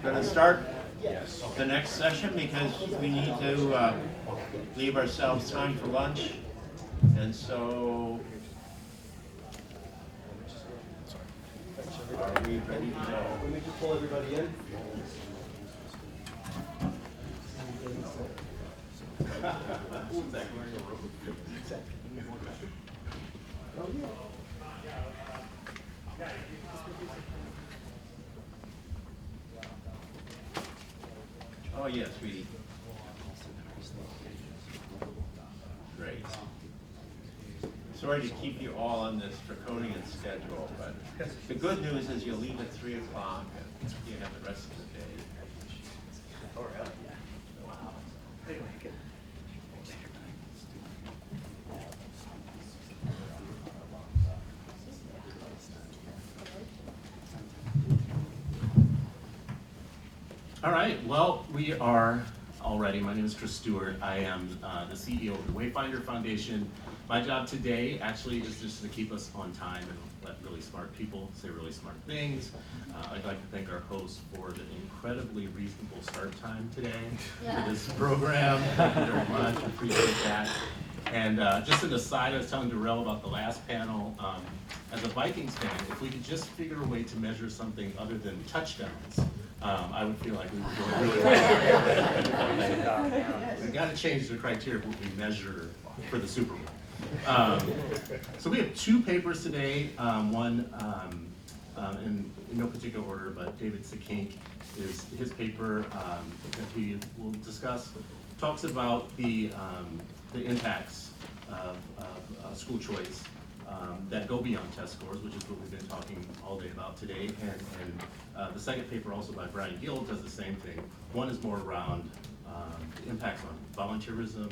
going to start the next session because we need to leave ourselves time for lunch. And so, are we ready to go? Let me just pull everybody in. Oh, yes, sweetie. Great. Sorry to keep you all on this draconian schedule, but the good news is you'll leave at 3 o'clock and you have the rest of the day. All right, well, we are all ready. My name is Stewart. I am the CEO of the Wayfinder Foundation. My job today actually is just to keep us on time and let really smart people say really smart things. I'd like to thank our host for the incredibly reasonable start time today for this program. Thank you very much, appreciate that. And just an aside, I was telling Darrell about the last panel. As a Vikings fan, if we could just figure a way to measure something other than touchdowns, I would feel like we were doing really well. We've got to change the criteria of what we measure for the Super Bowl. So we have two papers today. One, in no particular order, but David Sikkink is his paper that we will discuss. Talks about the impacts of school choice that go beyond test scores, which is what we've been talking all day about today. And the second paper, also by Brian Gill, does the same thing. One is more around the impacts on volunteerism,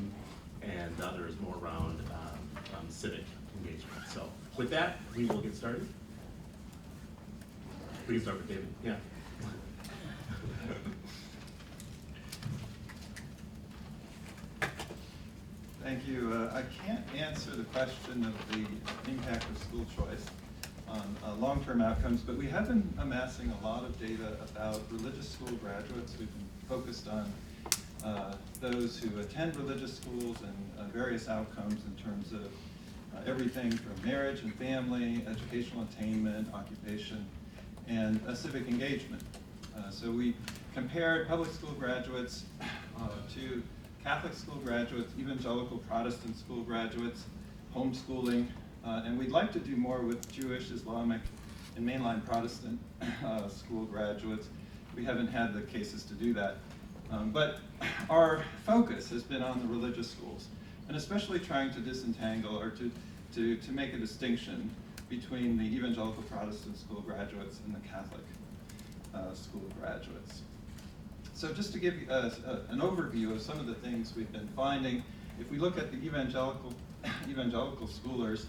and the other is more around civic engagement. So with that, we will get started. We can start with David. Yeah. Thank you. I can't answer the question of the impact of school choice on long-term outcomes, but we have been amassing a lot of data about religious school graduates. We've been focused on those who attend religious schools and various outcomes in terms of everything from marriage and family, educational attainment, occupation, and civic engagement. So we compared public school graduates to Catholic school graduates, evangelical Protestant school graduates, homeschooling, and we'd like to do more with Jewish, Islamic, and mainline Protestant school graduates. We haven't had the cases to do that. But our focus has been on the religious schools, and especially trying to disentangle or to make a distinction between the evangelical Protestant school graduates and the Catholic school graduates. So just to give you an overview of some of the things we've been finding, if we look at the evangelical schoolers,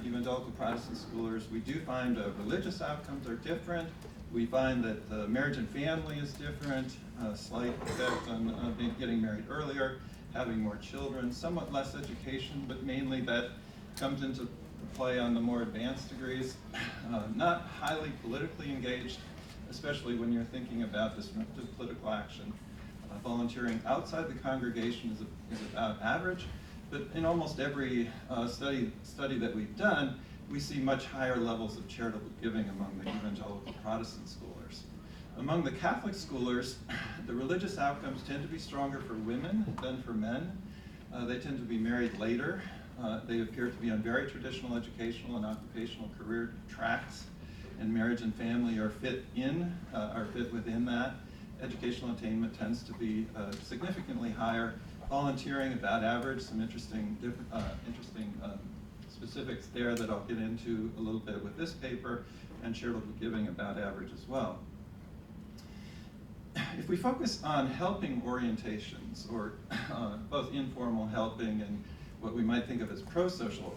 evangelical Protestant schoolers, we do find religious outcomes are different. We find that marriage and family is different, slight effect on getting married earlier, having more children, somewhat less education, but mainly that comes into play on the more advanced degrees. Not highly politically engaged, especially when you're thinking about disruptive political action. Volunteering outside the congregation is about average, but in almost every study that we've done, we see much higher levels of charitable giving among the evangelical Protestant schoolers. Among the Catholic schoolers, the religious outcomes tend to be stronger for women than for men. They tend to be married later. They appear to be on very traditional educational and occupational career tracks, and marriage and family are fit within that. Educational attainment tends to be significantly higher. Volunteering about average. Some interesting specifics there that I'll get into a little bit with this paper, and charitable giving about average as well. If we focus on helping orientations, or both informal helping and what we might think of as pro-social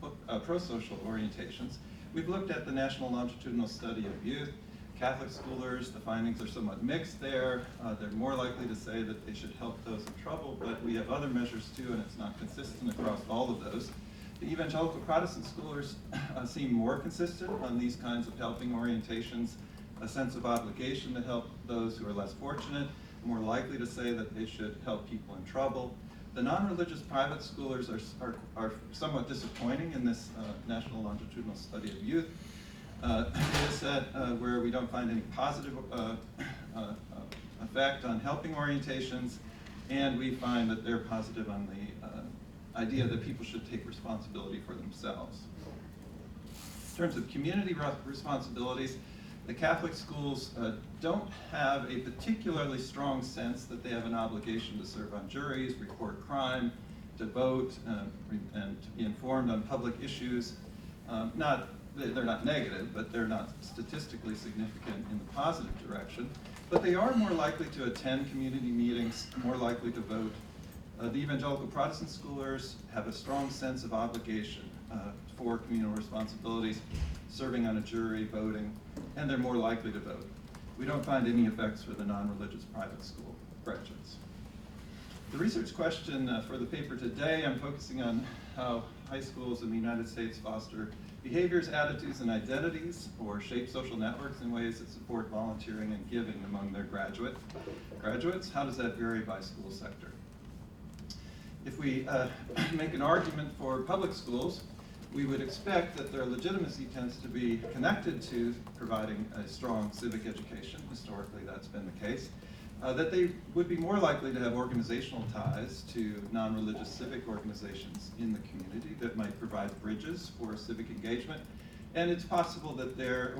orientations, we've looked at the National Longitudinal Study of Youth. Catholic schoolers, the findings are somewhat mixed there. They're more likely to say that they should help those in trouble, but we have other measures too, and it's not consistent across all of those. The evangelical Protestant schoolers seem more consistent on these kinds of helping orientations. a sense of obligation to help those who are less fortunate, more likely to say that they should help people in trouble. The non-religious private schoolers are somewhat disappointing in this national longitudinal study of youth. Data set where we don't find any positive effect on helping orientations, and we find that they're positive on the idea that people should take responsibility for themselves. In terms of community responsibilities, the Catholic schools don't have a particularly strong sense that they have an obligation to serve on juries, report crime, to vote, and to be informed on public issues. They're not negative, but they're not statistically significant in the positive direction. But they are more likely to attend community meetings, more likely to vote. The evangelical Protestant schoolers have a strong sense of obligation for communal responsibilities, serving on a jury, voting, and they're more likely to vote. We don't find any effects for the non-religious private school graduates. The research question for the paper today, I'm focusing on how high schools in the United States foster behaviors, attitudes, and identities, or shape social networks in ways that support volunteering and giving among their graduates. How does that vary by school sector? If we make an argument for public schools, we would expect that their legitimacy tends to be connected to providing a strong civic education. Historically, that's been the case. That they would be more likely to have organizational ties to non-religious civic organizations in the community that might provide bridges for civic engagement. And it's possible that their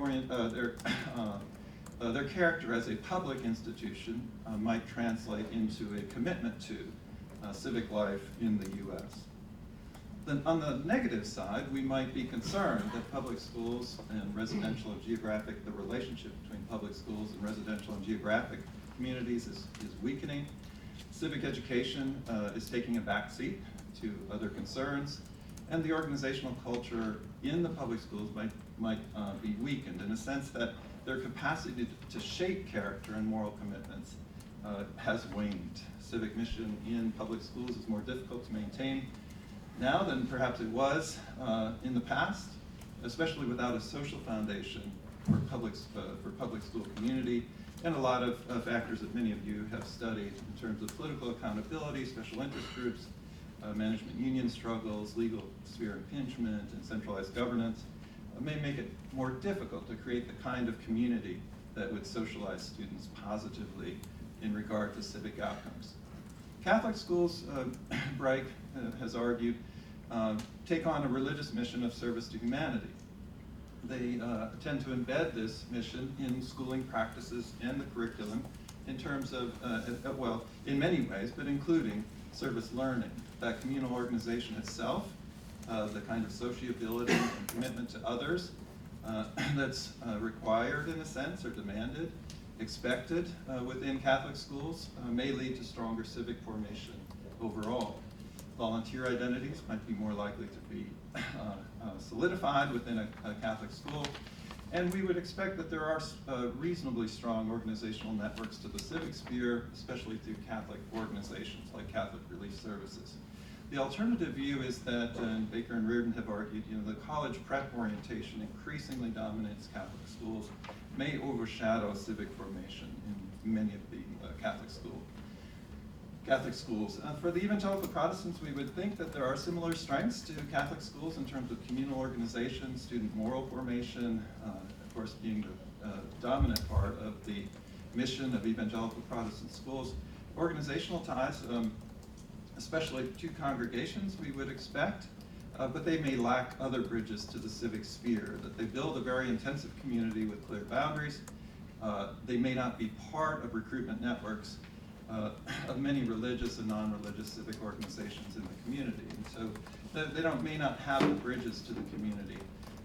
character as a public institution might translate into a commitment to civic life in the U.S. Then on the negative side, we might be concerned that public schools and residential and geographic, the relationship between public schools and residential and geographic communities is weakening. Civic education is taking a backseat to other concerns, and the organizational culture in the public schools might be weakened in a sense that their capacity to shape character and moral commitments has waned. Civic mission in public schools is more difficult to maintain now than perhaps it was in the past, especially without a social foundation for public school community, and a lot of factors that many of you have studied in terms of political accountability, special interest groups, management union struggles, legal sphere impingement, and centralized governance may make it more difficult to create the kind of community that would socialize students positively in regard to civic outcomes. Catholic schools, Bright has argued, take on a religious mission of service to humanity. They tend to embed this mission in schooling practices and the curriculum in terms of, well, in many ways, but including service learning. That communal organization itself, the kind of sociability and commitment to others that's required in a sense or demanded, expected within Catholic schools may lead to stronger civic formation overall. Volunteer identities might be more likely to be solidified within a Catholic school, and we would expect that there are reasonably strong organizational networks to the civic sphere, especially through Catholic organizations like Catholic Relief Services. The alternative view is that, and Baker and Reardon have argued, the college prep orientation increasingly dominates Catholic schools, may overshadow civic formation in many of the Catholic schools. For the evangelical Protestants, we would think that there are similar strengths to Catholic schools in terms of communal organization, student moral formation, of course being the dominant part of the mission of evangelical Protestant schools. Organizational ties, especially to congregations, we would expect, but they may lack other bridges to the civic sphere, that they build a very intensive community with clear boundaries. They may not be part of recruitment networks of many religious and non-religious civic organizations in the community. And so they may not have the bridges to the community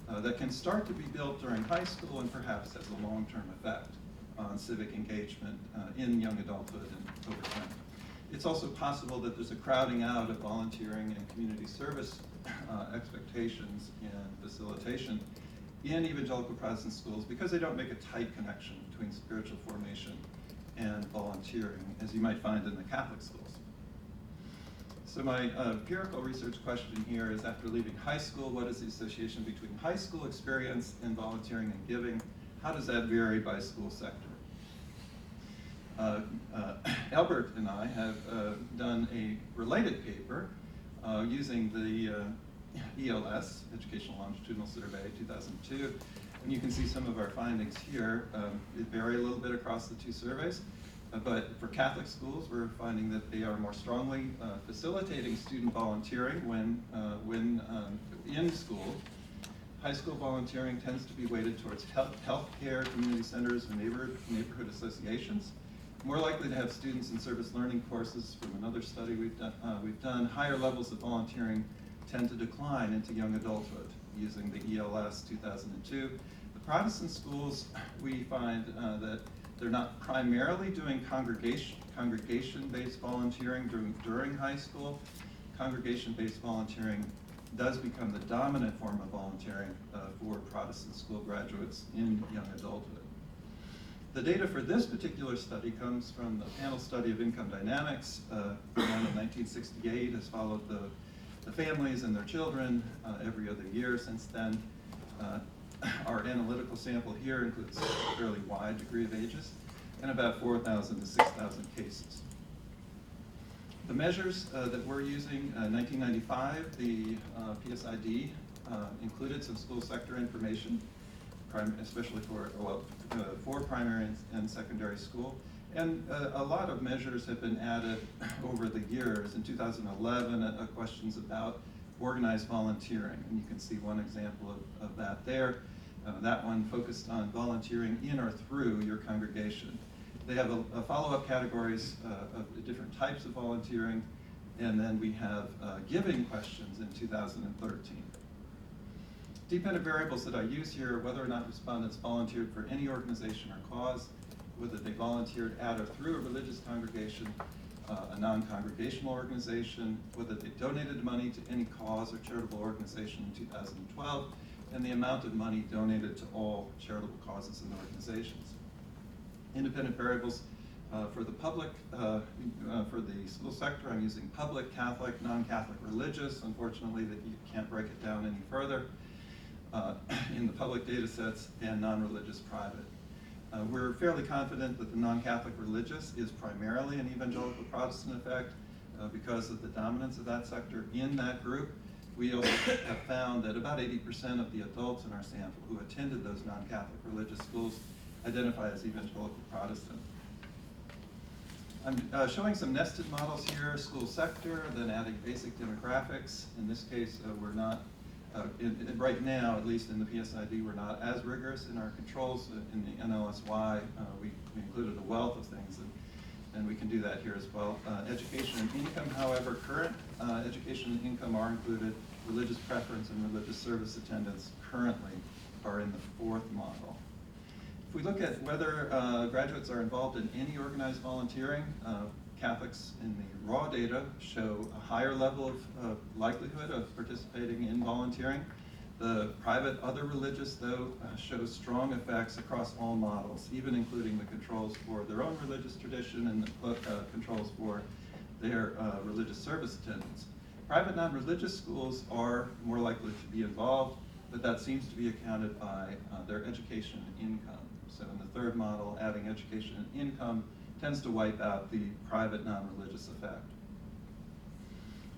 that can start to be built during high school and perhaps has a long-term effect on civic engagement in young adulthood and over time. It's also possible that there's a crowding out of volunteering and community service expectations and facilitation in evangelical Protestant schools because they don't make a tight connection between spiritual formation and volunteering, as you might find in the Catholic schools. So my empirical research question here is, after leaving high school, what is the association between high school experience and volunteering and giving? How does that vary by school sector? Albert and I have done a related paper using the ELS, Educational Longitudinal Survey 2002, and you can see some of our findings here. It vary a little bit across the two surveys, but for Catholic schools, we're finding that they are more strongly facilitating student volunteering when in school. High school volunteering tends to be weighted towards healthcare, community centers, and neighborhood associations. More likely to have students in service learning courses. From another study we've done, higher levels of volunteering tend to decline into young adulthood using the ELS 2002. The Protestant schools, we find that they're not primarily doing congregation-based volunteering during high school. Congregation-based volunteering does become the dominant form of volunteering for Protestant school graduates in young adulthood. The data for this particular study comes from the panel study of income dynamics done in 1968, has followed the families and their children every other year since then. Our analytical sample here includes a fairly wide degree of ages and about 4,000 to 6,000 cases. The measures that we're using, 1995, the PSID included some school sector information, especially for primary and secondary school. And a lot of measures have been added over the years. In 2011, questions about organized volunteering, and you can see one example of that there. That one focused on volunteering in or through your congregation. They have a follow-up categories of the different types of volunteering, and then we have giving questions in 2013. Dependent variables that I use here are whether or not respondents volunteered for any organization or cause, whether they volunteered at or through a religious congregation, a non-congregational organization, whether they donated money to any cause or charitable organization in 2012, and the amount of money donated to all charitable causes and organizations. Independent variables for the public, for the school sector, I'm using public, Catholic, non-Catholic, religious. Unfortunately, that you can't break it down any further in the public data sets, and non-religious private. We're fairly confident that the non-Catholic religious is primarily an evangelical Protestant effect because of the dominance of that sector in that group. We also have found that about 80% of the adults in our sample who attended those non-Catholic religious schools identify as evangelical Protestant. I'm showing some nested models here, school sector, then adding basic demographics. In this case, we're not, right now, at least in the PSID, we're not as rigorous in our controls. In the NLSY, we included a wealth of things, and we can do that here as well. Education and income, however, current education and income are included. Religious preference and religious service attendance currently are in the fourth model. If we look at whether graduates are involved in any organized volunteering, Catholics in the raw data show a higher level of likelihood of participating in volunteering. The private other religious, though, shows strong effects across all models, even including the controls for their own religious tradition and the controls for their religious service attendance. Private non-religious schools are more likely to be involved, but that seems to be accounted by their education and income. So in the third model, adding education and income tends to wipe out the private non-religious effect.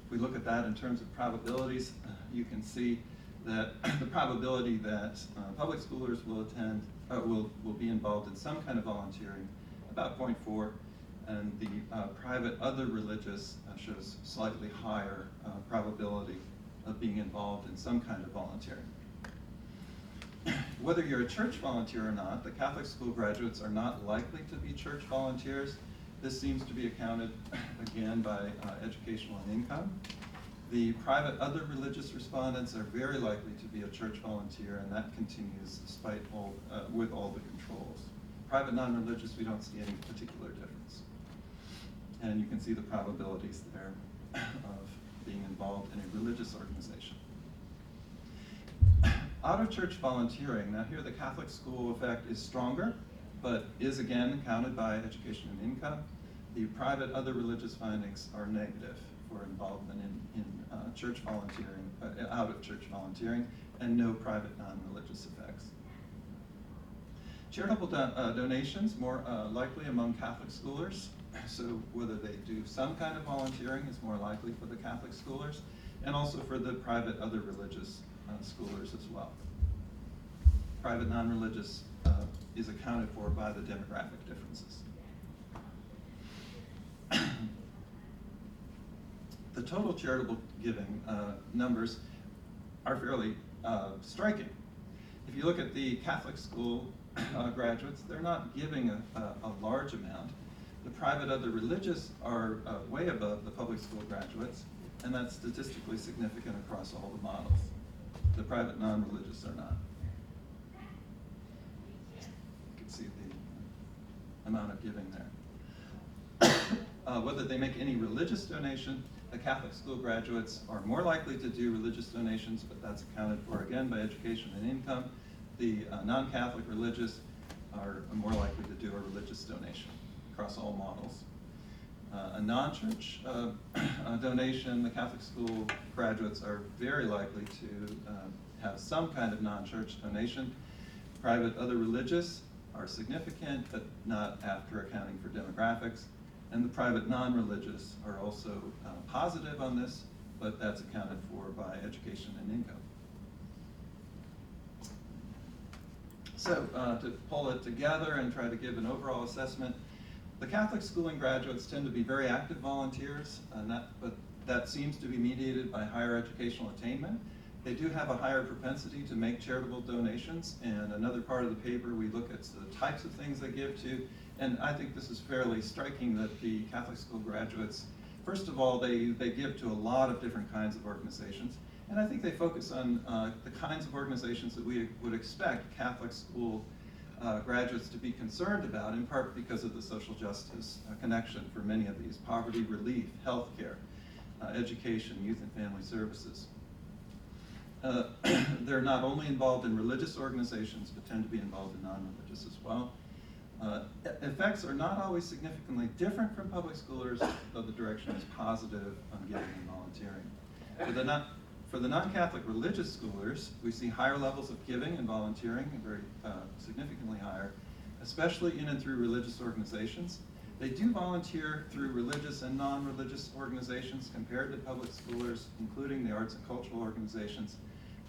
If we look at that in terms of probabilities, you can see that the probability that public schoolers will attend, will be involved in some kind of volunteering, about 0.4, and the private other religious shows slightly higher probability of being involved in some kind of volunteering. Whether you're a church volunteer or not, the Catholic school graduates are not likely to be church volunteers. This seems to be accounted, again, by educational and income. The private other religious respondents are very likely to be a church volunteer, and that continues despite all, with all the controls. Private non-religious, we don't see any particular difference. And you can see the probabilities there of being involved in a religious organization. Out-of-church volunteering, now here the Catholic school effect is stronger, but is again counted by education and income. The private other religious findings are negative for involvement in church volunteering, out-of-church volunteering, and no private non-religious effects. Charitable donations, more likely among Catholic schoolers. So whether they do some kind of volunteering is more likely for the Catholic schoolers, and also for the private other religious schoolers as well. Private non-religious is accounted for by the demographic differences. The total charitable giving numbers are fairly striking. If you look at the Catholic school graduates, they're not giving a large amount. The private other religious are way above the public school graduates, and that's statistically significant across all the models. The private non-religious are not. You can see the amount of giving there. Whether they make any religious donation, the Catholic school graduates are more likely to do religious donations, but that's accounted for again by education and income. The non-Catholic religious are more likely to do a religious donation across all models. A non-church donation, the Catholic school graduates are very likely to have some kind of non-church donation. Private other religious are significant, but not after accounting for demographics. And the private non-religious are also positive on this, but that's accounted for by education and income. So to pull it together and try to give an overall assessment, the Catholic schooling graduates tend to be very active volunteers, but that seems to be mediated by higher educational attainment. They do have a higher propensity to make charitable donations, and another part of the paper we look at the types of things they give to, and I think this is fairly striking that the Catholic school graduates, first of all, they give to a lot of different kinds of organizations, and I think they focus on the kinds of organizations that we would expect Catholic school graduates to be concerned about, in part because of the social justice connection for many of these: poverty relief, healthcare, education, youth and family services. They're not only involved in religious organizations, but tend to be involved in non-religious as well. Effects are not always significantly different from public schoolers, though the direction is positive on giving and volunteering. For the non-Catholic religious schoolers, we see higher levels of giving and volunteering, very significantly higher, especially in and through religious organizations. They do volunteer through religious and non-religious organizations compared to public schoolers, including the arts and cultural organizations.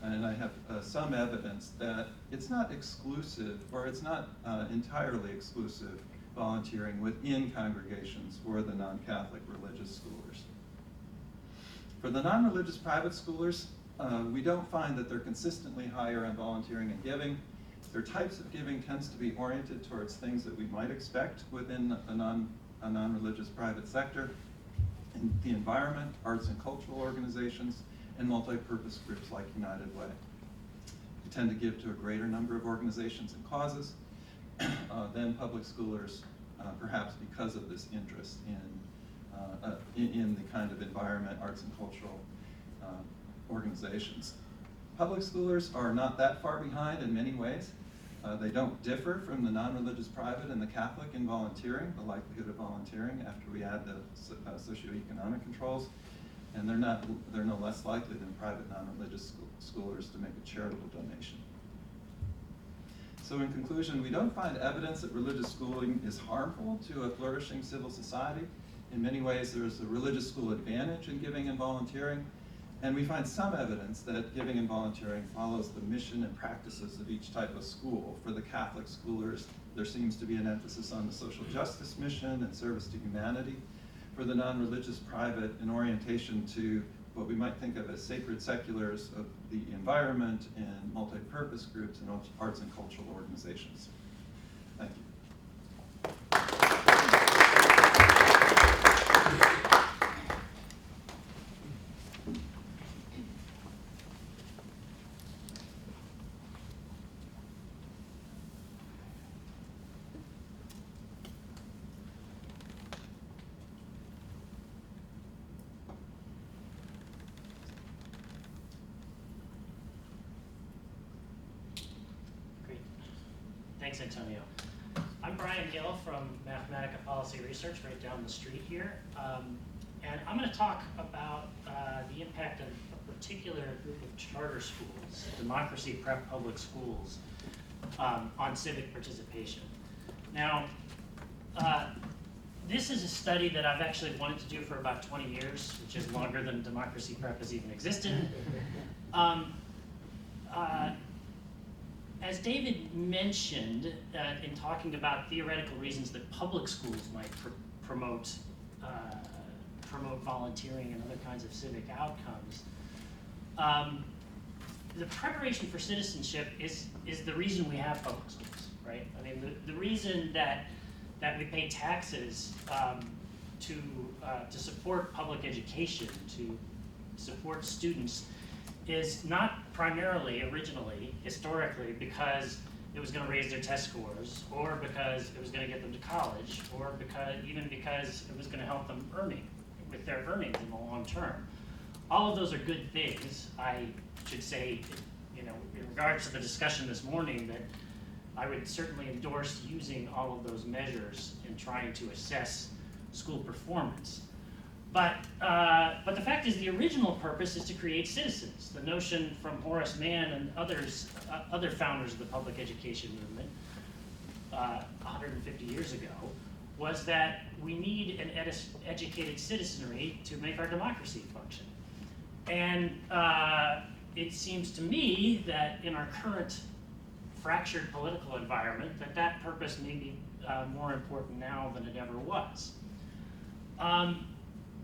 And I have some evidence that it's not exclusive, or it's not entirely exclusive volunteering within congregations for the non-Catholic religious schoolers. For the non-religious private schoolers, we don't find that they're consistently higher on volunteering and giving. Their types of giving tends to be oriented towards things that we might expect within a non-religious private sector: in the environment, arts and cultural organizations, and multi-purpose groups like United Way. We tend to give to a greater number of organizations and causes than public schoolers, perhaps because of this interest in the kind of environment, arts and cultural organizations. Public schoolers are not that far behind in many ways. They don't differ from the non-religious private and the Catholic in volunteering, the likelihood of volunteering after we add the socioeconomic controls. And they're no less likely than private non-religious schoolers to make a charitable donation. So in conclusion, we don't find evidence that religious schooling is harmful to a flourishing civil society. In many ways, there's a religious school advantage in giving and volunteering. And we find some evidence that giving and volunteering follows the mission and practices of each type of school. For the Catholic schoolers, there seems to be an emphasis on the social justice mission and service to humanity. For the non-religious private, an orientation to what we might think of as sacred seculars of the environment and multi-purpose groups and arts and cultural organizations. Thank you. Thanks, Antonio. I'm Gill from Mathematica Policy Research, right down the street here. And I'm going to talk about the impact of a particular group of charter schools, democracy prep public schools, on civic participation. Now, this is a study that I've actually wanted to do for about 20 years, which is longer than Democracy Prep has even existed. As David mentioned in talking about theoretical reasons that public schools might promote volunteering and other kinds of civic outcomes, the preparation for citizenship is the reason we have public schools, right? I mean, the reason that we pay taxes to support public education, to support students, is not primarily, originally, historically, because it was going to raise their test scores, or because it was going to get them to college, or even because it was going to help them with their earnings in the long term. All of those are good things. I should say, in regards to the discussion this morning, that I would certainly endorse using all of those measures in trying to assess school performance. But the fact is, the original purpose is to create citizens. The notion from Horace Mann and other founders of the public education movement 150 years ago was that we need an educated citizenry to make our democracy function. And it seems to me that in our current fractured political environment, that purpose may be more important now than it ever was.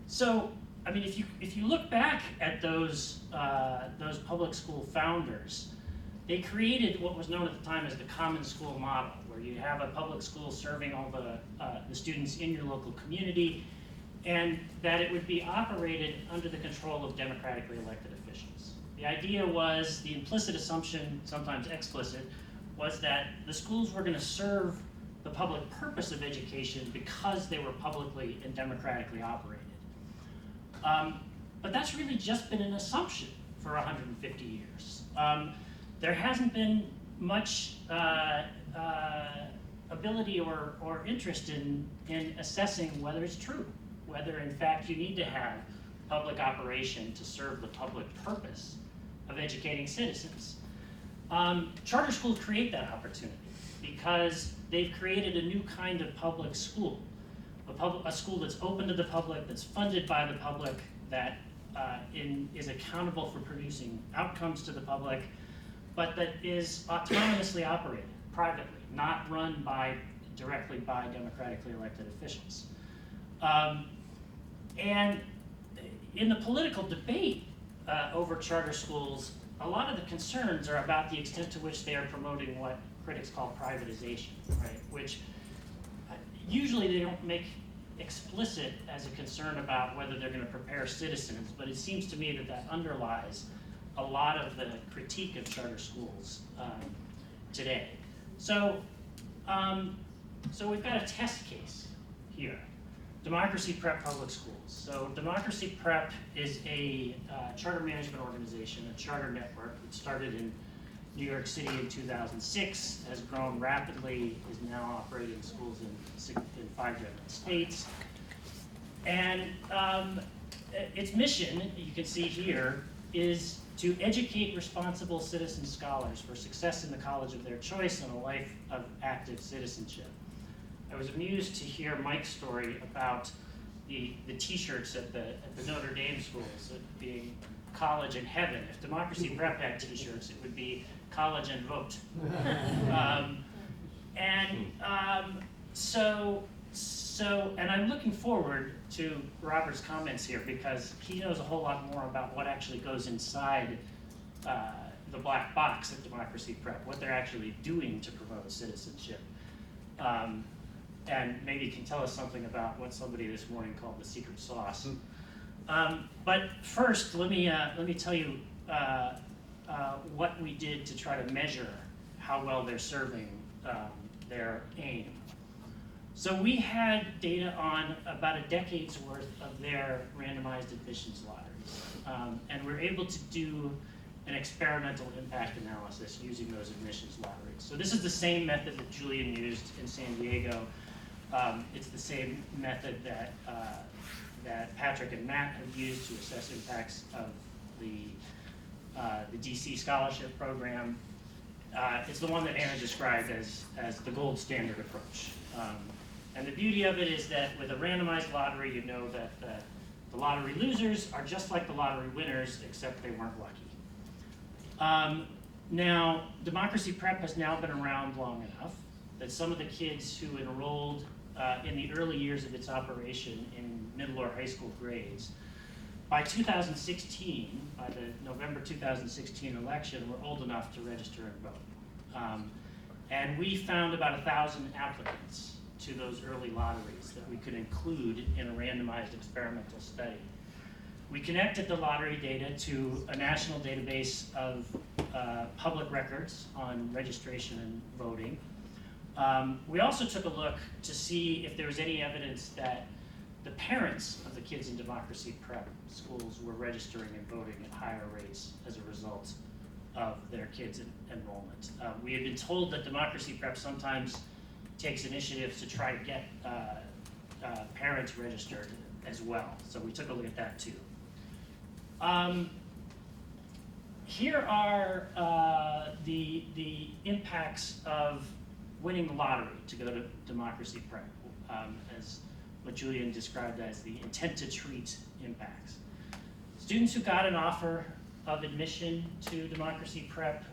So, I mean, if you look back at those public school founders, they created what was known at the time as the common school model, where you have a public school serving all the students in your local community, and that it would be operated under the control of democratically elected officials. The idea was, the implicit assumption, sometimes explicit, was that the schools were going to serve the public purpose of education because they were publicly and democratically operated. But that's really just been an assumption for 150 years. There hasn't been much ability or interest in assessing whether it's true, whether in fact you need to have public operation to serve the public purpose of educating citizens. Charter schools create that opportunity because they've created a new kind of public school. A school that's open to the public, that's funded by the public, that is accountable for producing outcomes to the public, but that is autonomously operated, privately, not run directly by democratically elected officials. And in the political debate over charter schools, a lot of the concerns are about the extent to which they are promoting what critics call privatization, right? Which usually they don't make explicit as a concern about whether they're going to prepare citizens, but it seems to me that underlies a lot of the critique of charter schools today. So we've got a test case here. Democracy Prep Public Schools. So Democracy Prep is a charter management organization, a charter network that started in New York City in 2006, has grown rapidly, is now operating schools in 5 different states. And its mission, you can see here, is to educate responsible citizen scholars for success in the college of their choice and a life of active citizenship. I was amused to hear Mike's story about the t-shirts at the Notre Dame schools being college and heaven. If Democracy Prep had t-shirts, it would be college and vote. And I'm looking forward to Robert's comments here because he knows a whole lot more about what actually goes inside the black box at Democracy Prep, what they're actually doing to promote citizenship. And maybe can tell us something about what somebody this morning called the secret sauce. But first, let me tell you what we did to try to measure how well they're serving their aim. So we had data on about a decade's worth of their randomized admissions lotteries. And we're able to do an experimental impact analysis using those admissions lotteries. So this is the same method that Julian used in San Diego. It's the same method that Patrick and Matt have used to assess impacts of the DC scholarship program. it's the one that Anna described as the gold standard approach. And the beauty of it is that with a randomized lottery, you know that the lottery losers are just like the lottery winners, except they weren't lucky. Now, Democracy Prep has now been around long enough that some of the kids who enrolled in the early years of its operation in middle or high school grades, by 2016, by the November 2016 election, were old enough to register and vote. And we found about 1,000 applicants to those early lotteries that we could include in a randomized experimental study. We connected the lottery data to a national database of public records on registration and voting. We also took a look to see if there was any evidence that the parents of the kids in Democracy Prep schools were registering and voting at higher rates as a result of their kids' enrollment. We had been told that Democracy Prep sometimes takes initiatives to try to get parents registered as well. So we took a look at that too. Here are the impacts of winning the lottery to go to Democracy Prep, as what Julian described as the intent to treat impacts. Students who got an offer of admission to Democracy Prep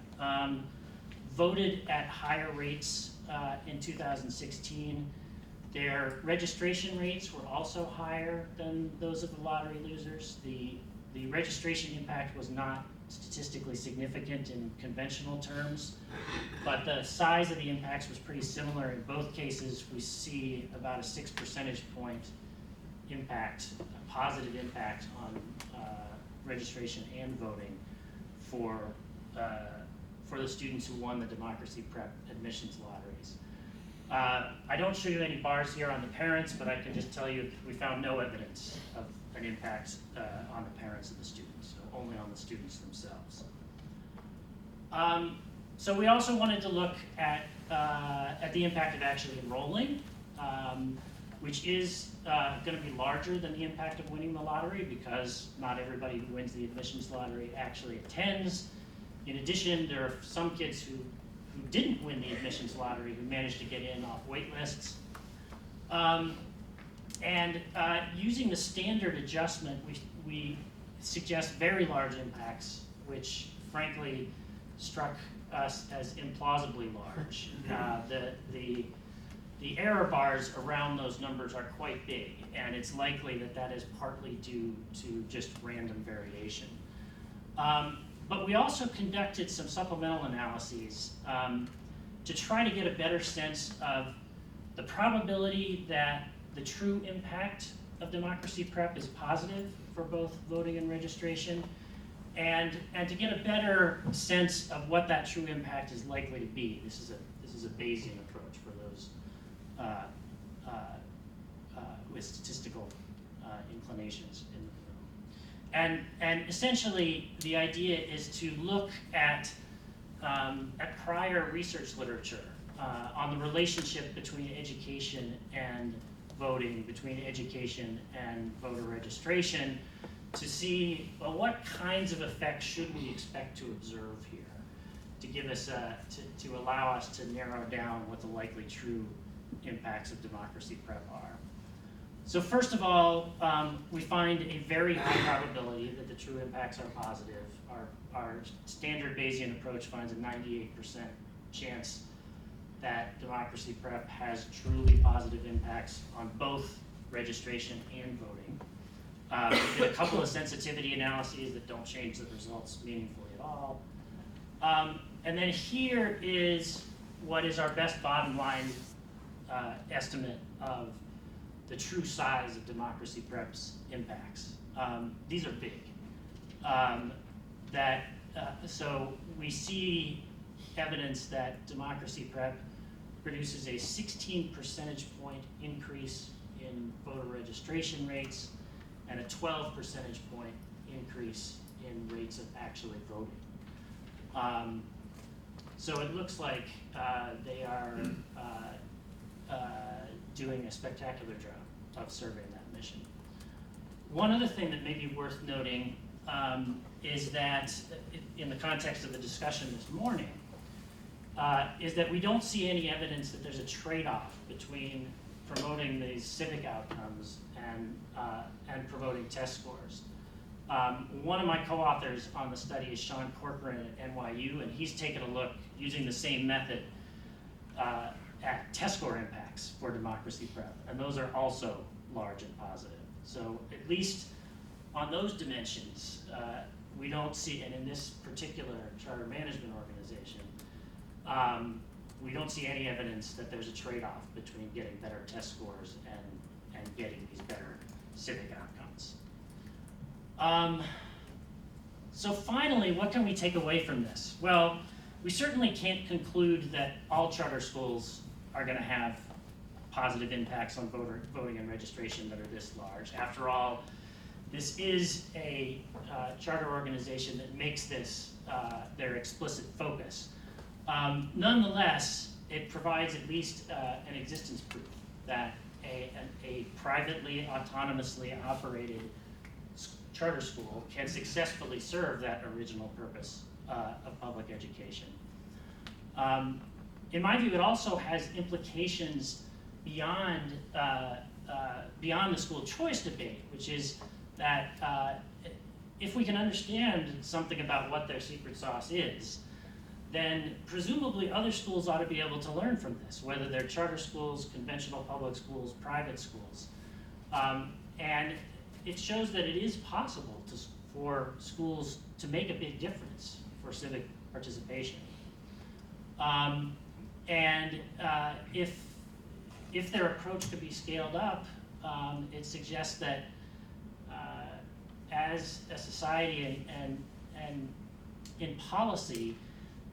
voted at higher rates in 2016. Their registration rates were also higher than those of the lottery losers. The registration impact was not statistically significant in conventional terms, but the size of the impacts was pretty similar. In both cases, we see about a 6 percentage point impact, a positive impact on registration and voting for the students who won the Democracy Prep admissions lotteries. I don't show you any bars here on the parents, but I can just tell you we found no evidence of an impact on the parents of the students, so only on the students themselves. So we also wanted to look at the impact of actually enrolling, which is going to be larger than the impact of winning the lottery because not everybody who wins the admissions lottery actually attends. In addition, there are some kids who didn't win the admissions lottery who managed to get in off wait lists. Using the standard adjustment, we suggest very large impacts, which frankly struck us as implausibly large. The error bars around those numbers are quite big, and it's likely that that is partly due to just random variation. But we also conducted some supplemental analyses to try to get a better sense of the probability that the true impact of Democracy Prep is positive for both voting and registration, and to get a better sense of what that true impact is likely to be. This is a Bayesian approach for those with statistical inclinations in the room. And essentially, the idea is to look at prior research literature on the relationship between education and voting, between education and voter registration, to see, well, what kinds of effects should we expect to observe here to give us to allow us to narrow down what the likely true impacts of Democracy Prep are. So first of all, we find a very high probability that the true impacts are positive. Our standard Bayesian approach finds a 98% chance that Democracy Prep has truly positive impacts on both registration and voting. We did a couple of sensitivity analyses that don't change the results meaningfully at all. And then here is what is our best bottom line estimate of the true size of Democracy Prep's impacts. These are big. So we see evidence that Democracy Prep produces a 16 percentage point increase in voter registration rates and a 12 percentage point increase in rates of actually voting. So it looks like they are doing a spectacular job of serving that mission. One other thing that may be worth noting is that in the context of the discussion this morning, is that we don't see any evidence that there's a trade-off between promoting these civic outcomes and promoting test scores. One of my co-authors on the study is Sean Corcoran at NYU, and he's taken a look using the same method at test score impacts for democracy prep, and those are also large and positive. So at least on those dimensions, we don't see, and in this particular charter management organization, we don't see any evidence that there's a trade-off between getting better test scores and getting these better civic outcomes. So finally, what can we take away from this? Well, we certainly can't conclude that all charter schools are going to have positive impacts on voting and registration that are this large. After all, this is a charter organization that makes this their explicit focus. Nonetheless, it provides at least an existence proof that a privately, autonomously operated charter school can successfully serve that original purpose of public education. In my view, it also has implications beyond the school choice debate, which is that if we can understand something about what their secret sauce is, then presumably other schools ought to be able to learn from this, whether they're charter schools, conventional public schools, private schools. And it shows that it is possible for schools to make a big difference for civic participation. If their approach could be scaled up, it suggests that as a society and in policy,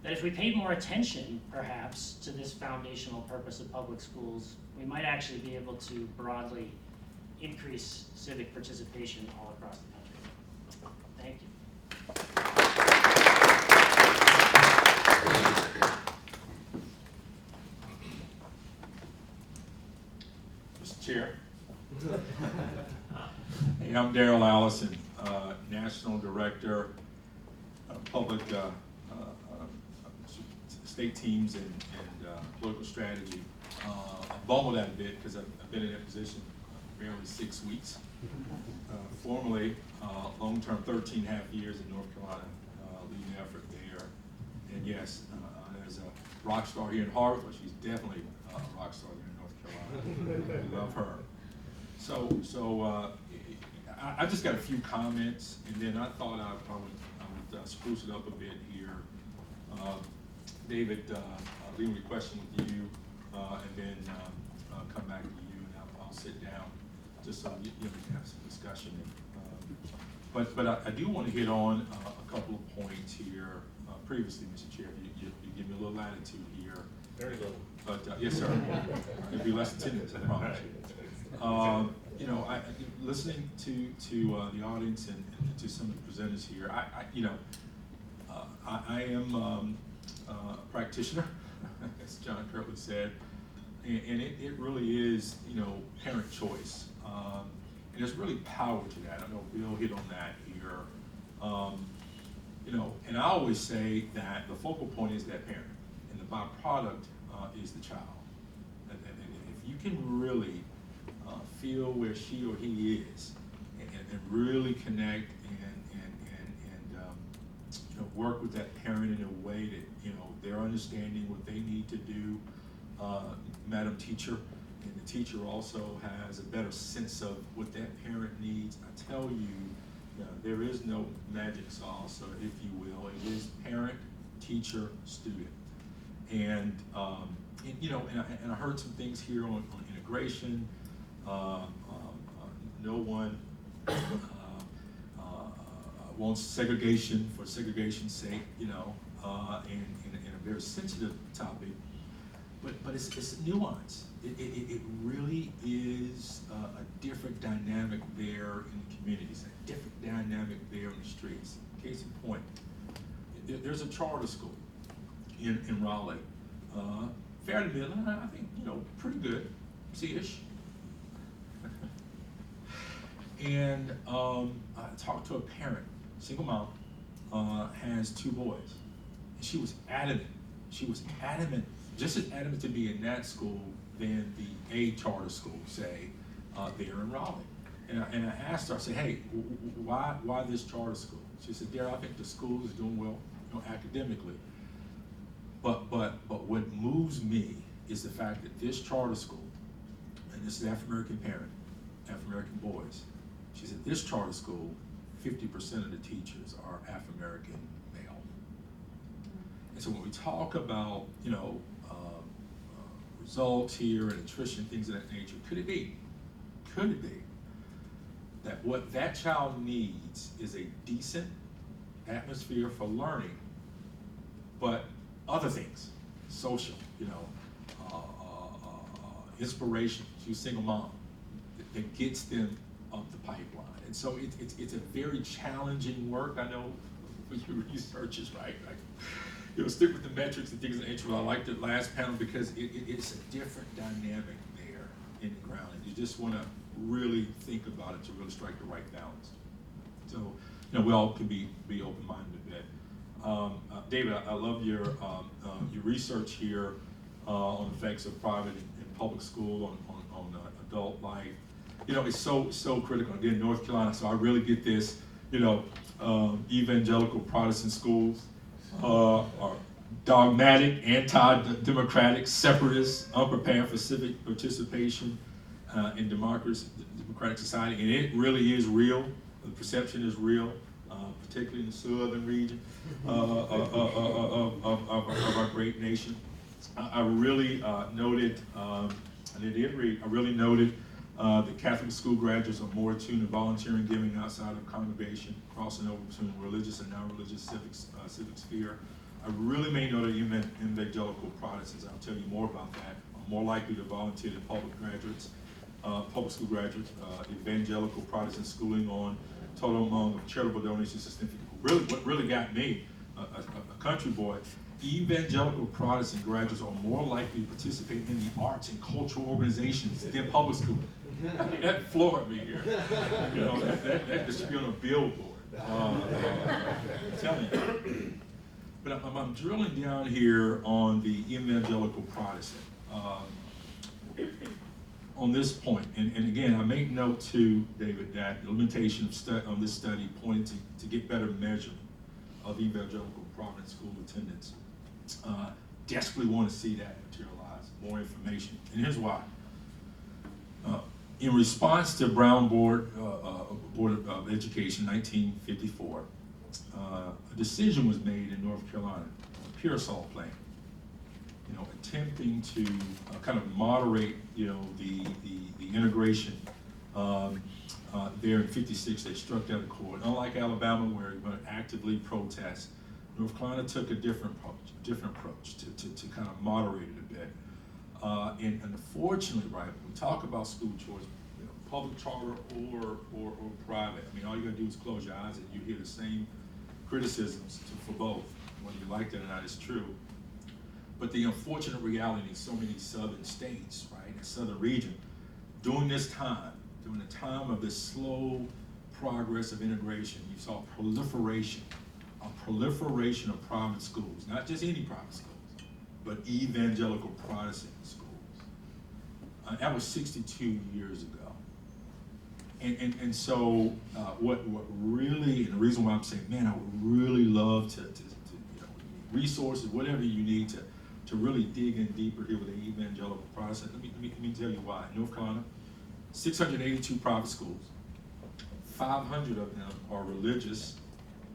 that if we paid more attention, perhaps, to this foundational purpose of public schools, we might actually be able to broadly increase civic participation all across the country. Thank you. Mr. Chair. Hey, I'm Darrell, Allison, National Director of Public State Teams and Political Strategy. I'm bummed out a bit because I've been in that position barely 6 weeks. Formerly, long-term 13.5 years in North Carolina, leading the effort there. And yes, there's a rock star here in Harvard, but she's definitely a rock star there in North Carolina. We love her. So I just got a few comments, and then I thought I would spruce it up a bit here. David, leave me a question with you, and then come back to you, and I'll sit down just so you can have some discussion. But I do want to hit on a couple of points here. Previously, Mr. Chair, you give me a little latitude here. Very little. But yes, sir. It'll be less than 10 minutes, I promise you. Listening to the audience and to some of the presenters here, I am a practitioner, as John Kirtley said, and it really is, parent choice. And there's really power to that. I know Bill hit on that here. And I always say that the focal point is that parent, and the byproduct is the child. And if you can really feel where she or he is, and really connect and work with that parent in a way that they're understanding what they need to do, Madam Teacher, and the teacher also has a better sense of what that parent needs. I tell you, there is no magic sauce, or if you will, it is parent, teacher, student, and I heard some things here on integration. No one wants segregation for segregation's sake, and a very sensitive topic, but it's nuance. It really is a different dynamic there in the communities, a different dynamic there in the streets. Case in point, there's a charter school in Raleigh, fair to middle, I think, pretty good, C-ish. And I talked to a parent, single mom, has 2 boys. And she was adamant she was adamant, just as adamant to be in that school than a charter school, say, there in Raleigh. And I asked her, I said, hey, why this charter school? She said, Darrell, I think the school is doing well, academically. But what moves me is the fact that this charter school, and this is African-American parent, African-American boys, she said, this charter school, 50% of the teachers are African-American male. And so when we talk about, results here and attrition, things of that nature, could it be that what that child needs is a decent atmosphere for learning, but other things, social, inspiration. She's a single mom that gets them up the pipeline. And so it's a very challenging work. I know for your researchers, right? Stick with the metrics and things of that nature. I liked the last panel because it's a different dynamic there in the ground. And you just want to really think about it to really strike the right balance. So, we all can be open-minded a bit. David, I love your research here on the effects of private and public school on adult life. It's so critical. Again, North Carolina, so I really get this, evangelical Protestant schools are dogmatic, anti-democratic, separatist, unprepared for civic participation in democratic society, and it really is real. The perception is real, particularly in the southern region of our great nation. I really noted, that Catholic school graduates are more attuned to volunteering, giving outside of congregation, crossing over between religious and non-religious civic sphere. I really made note of evangelical Protestants. I'll tell you more about that. Are more likely to volunteer than public school graduates. Evangelical Protestant schooling on total amount of charitable donations is significant. What really got me, a country boy, evangelical Protestant graduates are more likely to participate in the arts and cultural organizations than public school. That floored me here. That should be on a billboard. I'm telling you. But I'm drilling down here on the evangelical Protestant on this point. And again, I make note too, David, that the limitation of this study pointed to get better measurement of evangelical Protestant school attendance. Desperately want to see that materialize, more information. And here's why. In response to Brown Board of Education, 1954, a decision was made in North Carolina, a Pearsall plan, attempting to kind of moderate, the integration. There in 56, they struck that accord. Unlike Alabama, where you're going to actively protest, North Carolina took a different approach to kind of moderate it a bit. And unfortunately, right, when we talk about school choice, public charter or private, all you gotta do is close your eyes and you hear the same criticisms for both, whether you like that or not, it's true. But the unfortunate reality in so many southern states, right, the southern region, during the time of this slow progress of integration, you saw a proliferation of private schools, not just any private schools, but evangelical Protestant schools. That was 62 years ago. And so what really, and the reason why I'm saying, man, I would really love to resources, whatever you need to really dig in deeper here with the evangelical Protestant. Let me tell you why. In North Carolina, 682 private schools, 500 of them are religious,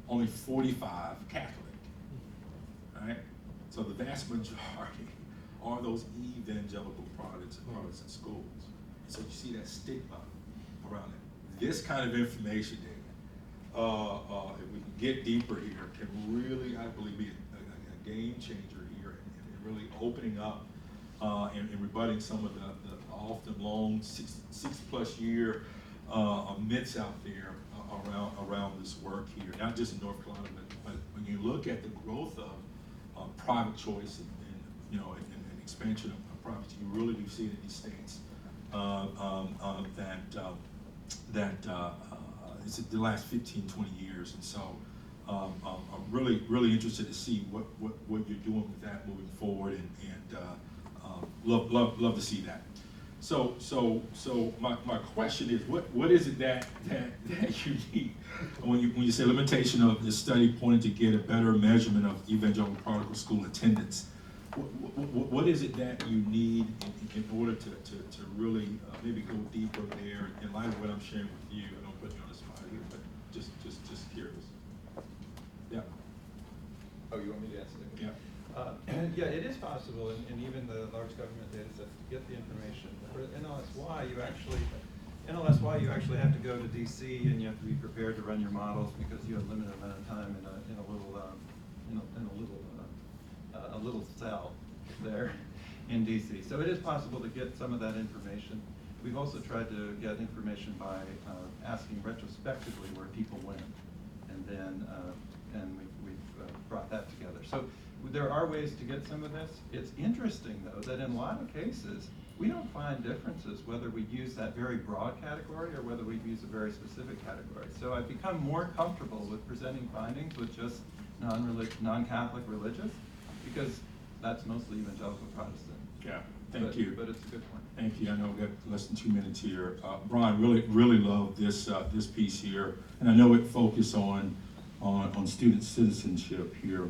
only 45 Catholic, right? So the vast majority are those evangelical Protestant schools. So you see that stigma around it. This kind of information, David, if we can get deeper here, can really, I believe, be a game changer here and really opening up and rebutting some of the often long 6+ year myths out there around this work here, not just in North Carolina, but when you look at the growth of private choice and expansion of private, you really do see it in these states that it's the last 15, 20 years. And so I'm really interested to see what you're doing with that moving forward, and love to see that. So my question is, what is it that you need when you say limitation of the study pointed to get a better measurement of evangelical prodigal school attendance? What is it that you need in order to really maybe go deeper there in light of what I'm sharing with you? I don't put you on the spot here, but just curious. Yeah. Oh, you want me to answer that? Yeah. Yeah, it is possible, and even the large government data sets to get the information. For NLSY, you actually have to go to DC, and you have to be prepared to run your models because you have a limited amount of time in a little cell there in DC. So it is possible to get some of that information. We've also tried to get information by asking retrospectively where people went, and then we've brought that together. So there are ways to get some of this. It's interesting, though, that in a lot of cases, we don't find differences whether we use that very broad category or whether we use a very specific category. So I've become more comfortable with presenting findings with just non-Catholic religious, because that's mostly evangelical Protestant. Yeah, thank you. But it's a good point. Thank you. I know we've got less than 2 minutes here. Brian, really love this this piece here, and I know it focused on student citizenship here.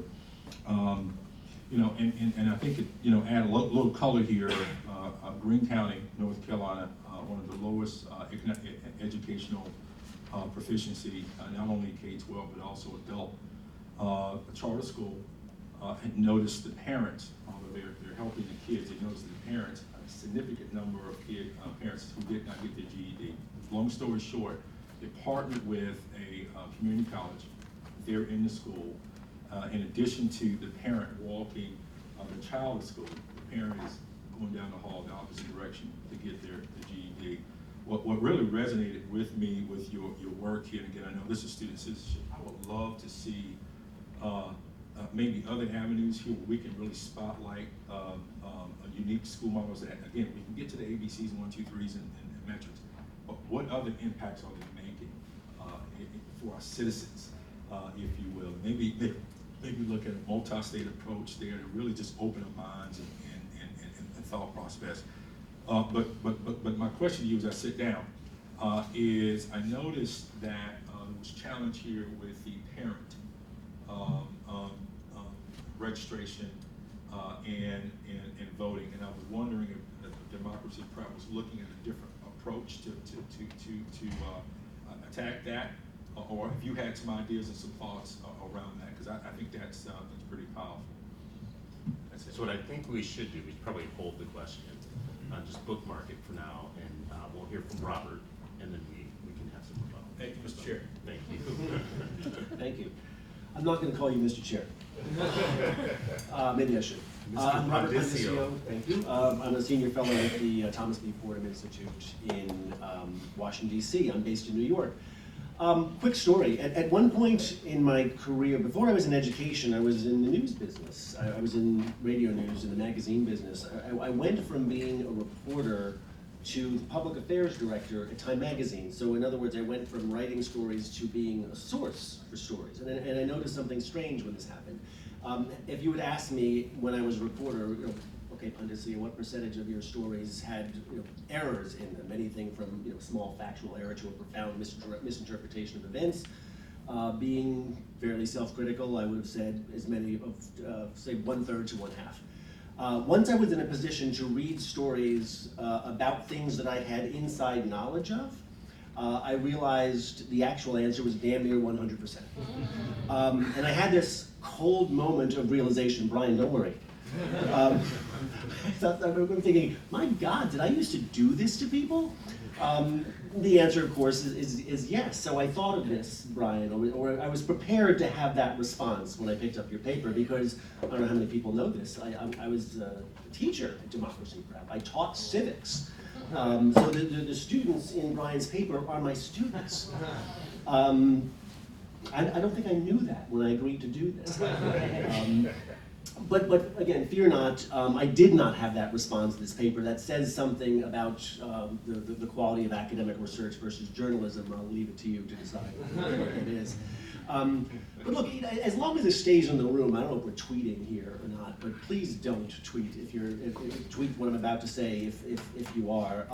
You know, and I think it, you know, add a little color here. Greene County, North Carolina, one of the lowest educational proficiency, not only K-12 but also adult. A charter school had noticed the parents, although they're helping the kids, they noticed the parents, a significant number of parents who did not get their GED. Long story short, they partnered with a community college there in the school. In addition to the parent walking the child to school, the parent is going down the hall the opposite direction to get their GED. What really resonated with me with your work here, and again, I know this is student citizenship, I would love to see maybe other avenues here where we can really spotlight a unique school models that, again, we can get to the ABCs and 1, 2, 3s and metrics, but what other impacts are they making for our citizens, if you will? Maybe look at a multi-state approach there to really just open our minds and thought process. But my question to you as I sit down is, I noticed that there was challenge here with the parent registration and voting, and I was wondering if Democracy Prep was looking at a different approach to attack that, or if you had some ideas and some thoughts around that, because I think that's pretty powerful. That's it. So what I think we should do is probably hold the question, just bookmark it for now, and we'll hear from Robert, and then we can have some rebuttal. Thank you, Mr. Chair. Thank you. Thank you. I'm not going to call you Mr. Chair. Maybe I should. I'm Robert Pondiscio. Thank you. I'm a senior fellow at the Thomas B. Fordham Institute in Washington, D.C. I'm based in New York. Quick story. At one point in my career, before I was in education, I was in the news business. I was in radio news, in the magazine business. I went from being a reporter to the public affairs director at Time Magazine. So in other words, I went from writing stories to being a source for stories. And I noticed something strange when this happened. If you had asked me when I was a reporter, okay, Pondiscio, what percentage of your stories had errors in them? Anything from small factual error to a profound misinterpretation of events. Being fairly self-critical, I would have said as many of, say, 1/3 to 1/2. Once I was in a position to read stories about things that I had inside knowledge of, I realized the actual answer was damn near 100%. And I had this cold moment of realization. Brian, don't worry. I'm thinking, my God, did I used to do this to people? The answer, of course, is yes. So I thought of this, Brian, or I was prepared to have that response when I picked up your paper, because I don't know how many people know this. I was a teacher at Democracy Prep. I taught civics. So the students in Brian's paper are my students. I don't think I knew that when I agreed to do this. But again, fear not, I did not have that response to this paper. That says something about the quality of academic research versus journalism. I'll leave it to you to decide what it is. But look, as long as it stays in the room, I don't know if we're tweeting here or not, but please don't tweet if tweet what I'm about to say if you are.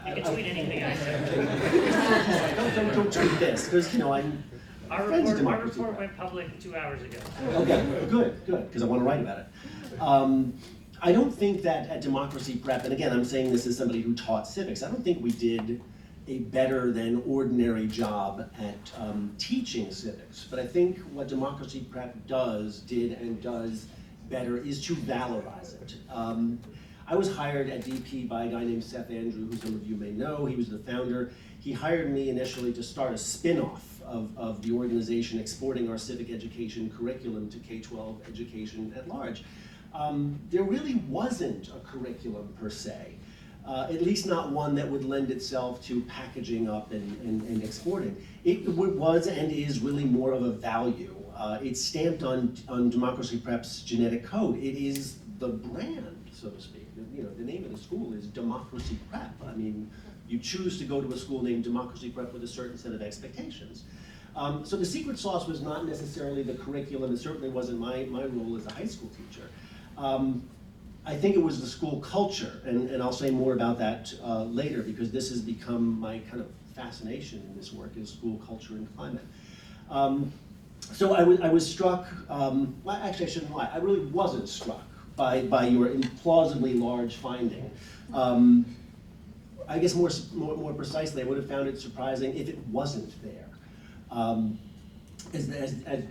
You can tweet anything I say. Don't tweet this, because I'm Our friends of report democracy. went public 2 hours ago. Okay, good, because I want to write about it. I don't think that at Democracy Prep, and again, I'm saying this as somebody who taught civics, I don't think we did a better than ordinary job at teaching civics. But I think what Democracy Prep did and does better is to valorize it. I was hired at DP by a guy named Seth Andrew, who some of you may know. He was the founder. He hired me initially to start a spin-off of the organization exporting our civic education curriculum to K-12 education at large. There really wasn't a curriculum per se, at least not one that would lend itself to packaging up and exporting. It was and is really more of a value. It's stamped on Democracy Prep's genetic code. It is the brand, so to speak. The name of the school is Democracy Prep. I mean, you choose to go to a school named Democracy Prep with a certain set of expectations. So the secret sauce was not necessarily the curriculum. It certainly wasn't my role as a high school teacher. I think it was the school culture, and I'll say more about that later, because this has become my kind of fascination in this work, is school culture and climate. So I was struck, well, actually I shouldn't lie, I really wasn't struck by your implausibly large finding. I guess more precisely, I would have found it surprising if it wasn't there. As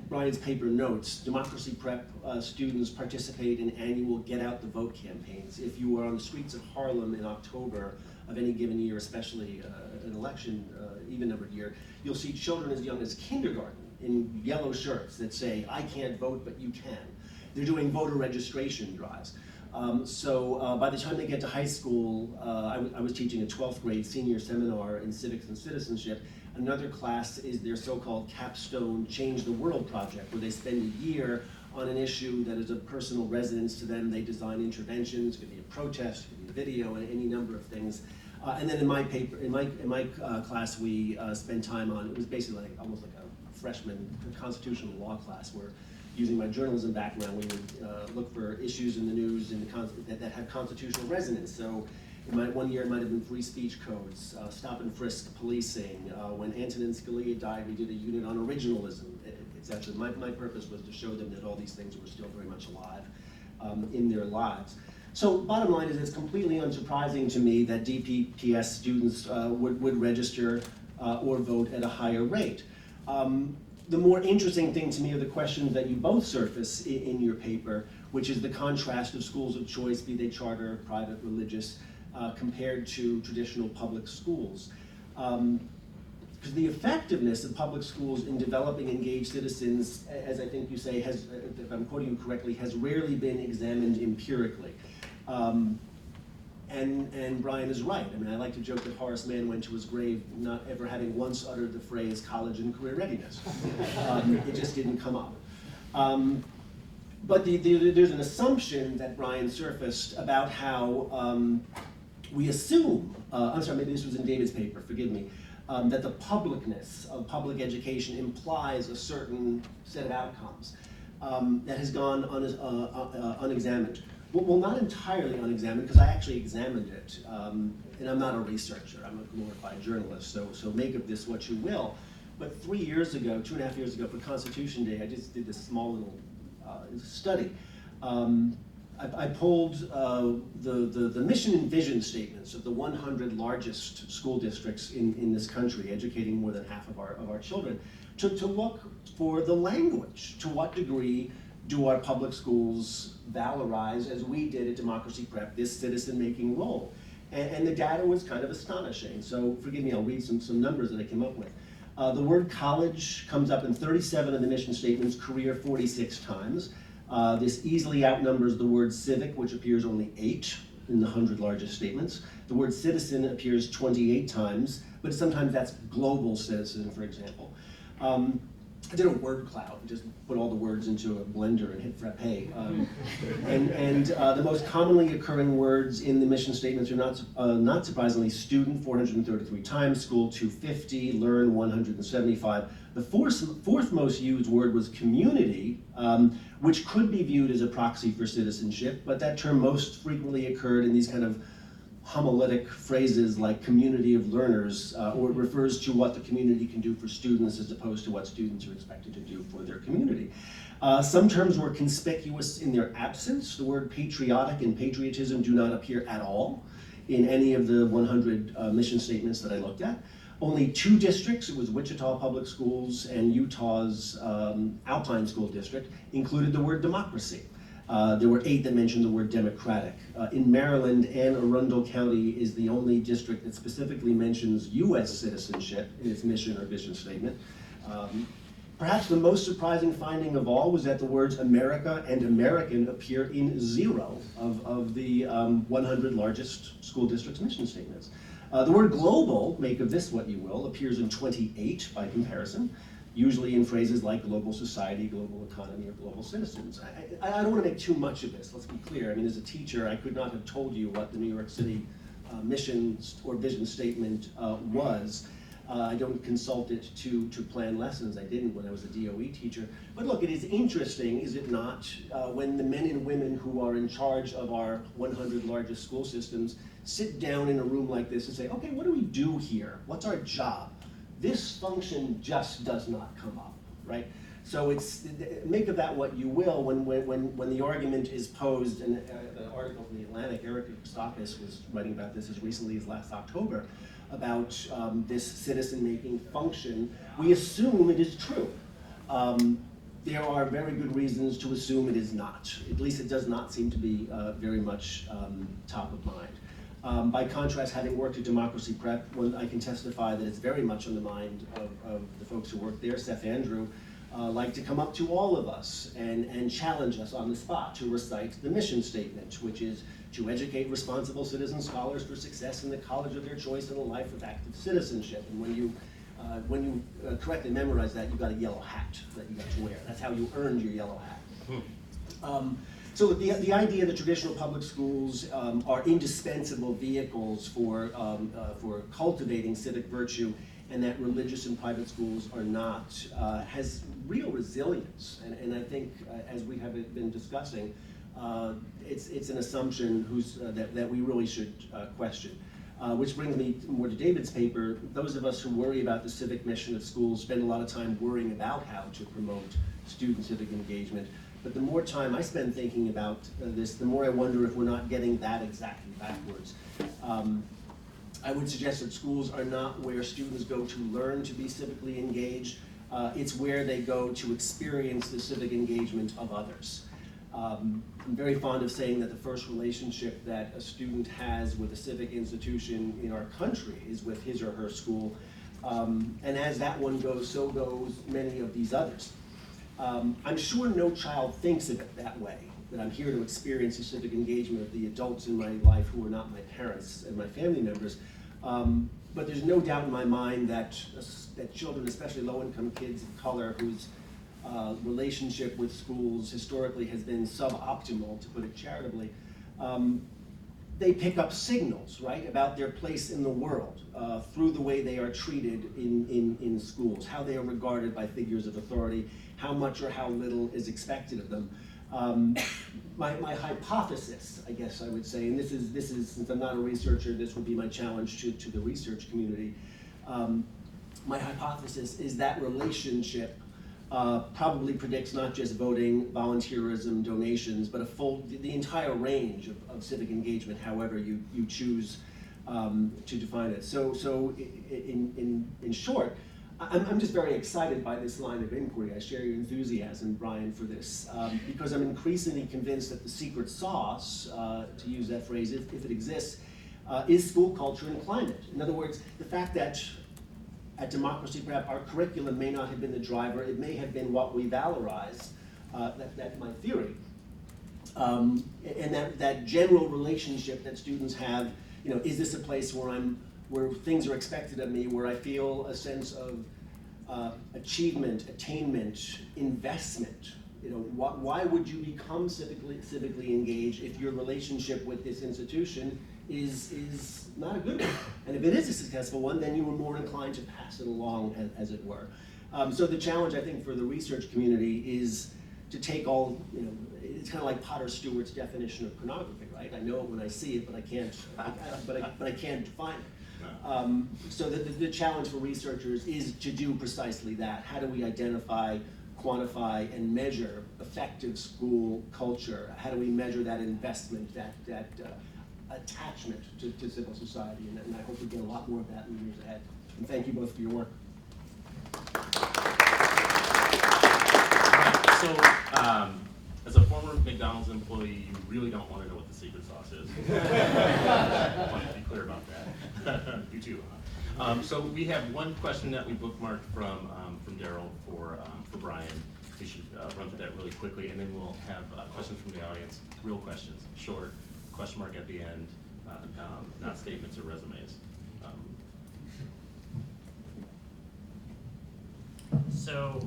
Brian's paper notes, Democracy Prep students participate in annual Get Out the Vote campaigns. If you were on the streets of Harlem in October of any given year, especially an election, even-numbered year, you'll see children as young as kindergarten in yellow shirts that say, "I can't vote, but you can." They're doing voter registration drives. So by the time they get to high school, I was teaching a 12th grade senior seminar in civics and citizenship. Another class is their so-called capstone Change the World project, where they spend a year on an issue that is of personal resonance to them. They design interventions, it could be a protest, it could be a video, and any number of things. And then in my paper, in my class, we spent time on, it was basically almost like a freshman constitutional law class, where using my journalism background, we would look for issues in the news that have constitutional resonance. So one year it might have been free speech codes, stop and frisk policing. When Antonin Scalia died, we did a unit on originalism, etc. My purpose was to show them that all these things were still very much alive in their lives. So bottom line is, it's completely unsurprising to me that DPPS students would register or vote at a higher rate. The more interesting thing to me are the questions that you both surface in your paper, which is the contrast of schools of choice, be they charter, private, religious, compared to traditional public schools. Because the effectiveness of public schools in developing engaged citizens, as I think you say, if I'm quoting you correctly, has rarely been examined empirically. And Brian is right. I mean, I like to joke that Horace Mann went to his grave not ever having once uttered the phrase college and career readiness. It just didn't come up. But there's an assumption that Brian surfaced about how we assume, I'm sorry, maybe this was in David's paper, forgive me, that the publicness of public education implies a certain set of outcomes that has gone unexamined. Well, not entirely unexamined, because I actually examined it, and I'm not a researcher, I'm a glorified journalist, so make of this what you will. But 3 years ago, 2.5 years ago, for Constitution Day, I just did this small little study. I pulled the mission and vision statements of the 100 largest school districts in this country, educating more than half of our children, to look for the language. To what degree do our public schools valorize, as we did at Democracy Prep, this citizen-making role? And the data was kind of astonishing. So forgive me, I'll read some numbers that I came up with. The word college comes up in 37 of the mission statements, career 46 times. This easily outnumbers the word civic, which appears only 8 in the 100 largest statements. The word citizen appears 28 times, but sometimes that's global citizen, for example. I did a word cloud, just put all the words into a blender and hit frappe. The most commonly occurring words in the mission statements are not surprisingly student, 433 times, school, 250, learn, 175. The fourth most used word was community, which could be viewed as a proxy for citizenship, but that term most frequently occurred in these kind of homiletic phrases like community of learners, or it refers to what the community can do for students as opposed to what students are expected to do for their community. Some terms were conspicuous in their absence. The word patriotic and patriotism do not appear at all in any of the 100 mission statements that I looked at. Only 2 districts, it was Wichita Public Schools and Utah's Alpine School District, included the word democracy. There were 8 that mentioned the word democratic. In Maryland, Anne Arundel County is the only district that specifically mentions U.S. citizenship in its mission or vision statement. Perhaps the most surprising finding of all was that the words America and American appear in 0 of the 100 largest school districts' mission statements. The word global, make of this what you will, appears in 28 by comparison, usually in phrases like global society, global economy, or global citizens. I don't want to make too much of this, let's be clear. I mean, as a teacher, I could not have told you what the New York City mission or vision statement was. I don't consult it to plan lessons. I didn't when I was a DOE teacher. But look, it is interesting, is it not, when the men and women who are in charge of our 100 largest school systems sit down in a room like this and say, okay, what do we do here? What's our job? This function just does not come up, right? So it's, make of that what you will when the argument is posed, and the article from the Atlantic, Eric Christakis was writing about this as recently as last October, about this citizen-making function, we assume it is true. There are very good reasons to assume it is not. At least it does not seem to be very much top of mind. By contrast, having worked at Democracy Prep, I can testify that it's very much on the mind of the folks who work there. Seth Andrew like to come up to all of us and challenge us on the spot to recite the mission statement, which is to educate responsible citizen scholars for success in the college of their choice and a life of active citizenship. And when you correctly memorize that, you've got a yellow hat that you got to wear. That's how you earned your yellow hat. So the idea that traditional public schools are indispensable vehicles for cultivating civic virtue, and that religious and private schools are not, has real resilience. And I think, as we have been discussing, it's an assumption that we really should question. Which brings me more to David's paper. Those of us who worry about the civic mission of schools spend a lot of time worrying about how to promote student civic engagement. But the more time I spend thinking about this, the more I wonder if we're not getting that exactly backwards. I would suggest that schools are not where students go to learn to be civically engaged. It's where they go to experience the civic engagement of others. I'm very fond of saying that the first relationship that a student has with a civic institution in our country is with his or her school. And as that one goes, so goes many of these others. I'm sure no child thinks of it that way, that I'm here to experience the civic engagement of the adults in my life who are not my parents and my family members. But there's no doubt in my mind that children, especially low-income kids of color whose relationship with schools historically has been suboptimal, to put it charitably, they pick up signals, right, about their place in the world through the way they are treated in schools, how they are regarded by figures of authority, how much or how little is expected of them. My hypothesis, I guess I would say, and this is since I'm not a researcher, this would be my challenge to the research community. My hypothesis is that relationship probably predicts not just voting, volunteerism, donations, but the entire range of civic engagement, however you choose to define it. So in short, I'm just very excited by this line of inquiry. I share your enthusiasm, Brian, for this, because I'm increasingly convinced that the secret sauce, to use that phrase, if it exists, is school culture and climate. In other words, the fact that at Democracy Prep, our curriculum may not have been the driver, it may have been what we valorize, that's my theory. And that general relationship that students have, is this a place where things are expected of me, where I feel a sense of achievement, attainment, investment. You know, why would you become civically engaged if your relationship with this institution is not a good one? And if it is a successful one, then you were more inclined to pass it along, as it were. So the challenge, I think, for the research community is to take all, you know, it's kind of like Potter Stewart's definition of pornography, right? I know it when I see it, but I can't, but I can't define it. So the challenge for researchers is to do precisely that. How do we identify, quantify, and measure effective school culture? How do we measure that investment, that attachment to civil society? And I hope we get a lot more of that in the years ahead. And thank you both for your work. So, as a former McDonald's employee, you really don't want to know what the secret sauce is. I want to be clear about that. You too. So we have one question that we bookmarked from Darrell for Brian. We should run through that really quickly, and then we'll have questions from the audience. Real questions, short, question mark at the end, not statements or resumes. So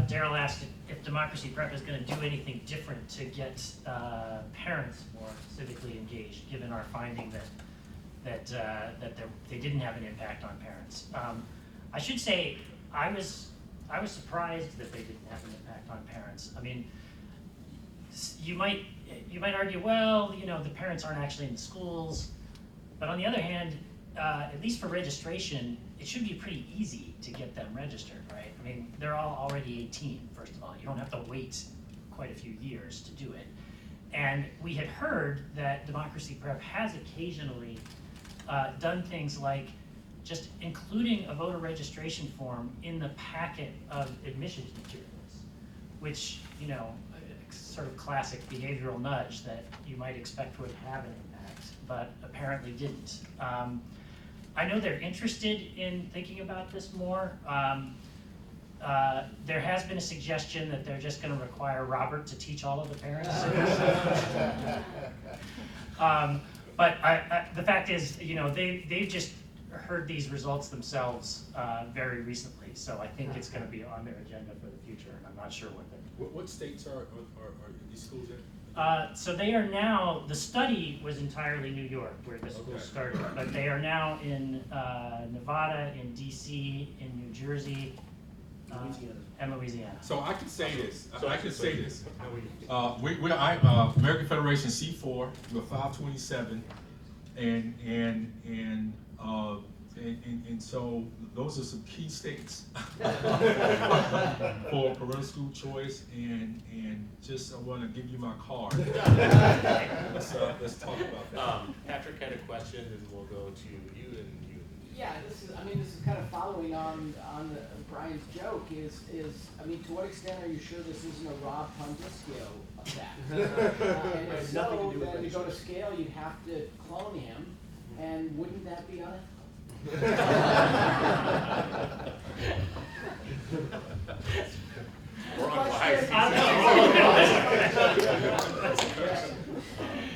Darrell asked if Democracy Prep is going to do anything different to get parents more civically engaged, given our finding that they didn't have an impact on parents. I should say I was surprised that they didn't have an impact on parents. I mean, you might argue, well, you know, the parents aren't actually in the schools, but on the other hand, at least for registration, it should be pretty easy to get them registered, right? I mean, they're all already 18, first of all. You don't have to wait quite a few years to do it. And we had heard that Democracy Prep has occasionally done things like just including a voter registration form in the packet of admissions materials, which, you know, sort of classic behavioral nudge that you might expect would have an impact, but apparently didn't. I know they're interested in thinking about this more. There has been a suggestion that they're just going to require Robert to teach all of the parents. But the fact is, you know, they've just heard these results themselves very recently, so I think it's going to be on their agenda for the future, and I'm not sure what they. What states are these schools in? So they are now, the study was entirely New York, where the school started, but they are now in Nevada, in DC, in New Jersey, and Louisiana. So I can say this. American Federation C4, we're 527, and so those are some key states for parental school choice, and just I want to give you my card. Let's talk about that. Patrick had a question, and we'll go to you and you. Yeah, this is kind of following on Brian's joke. Is I mean, to what extent are you sure this isn't a raw Pondiscio effect? And if so, then to go to scale, you'd have to clone him, and wouldn't that be unethical? We're on wise.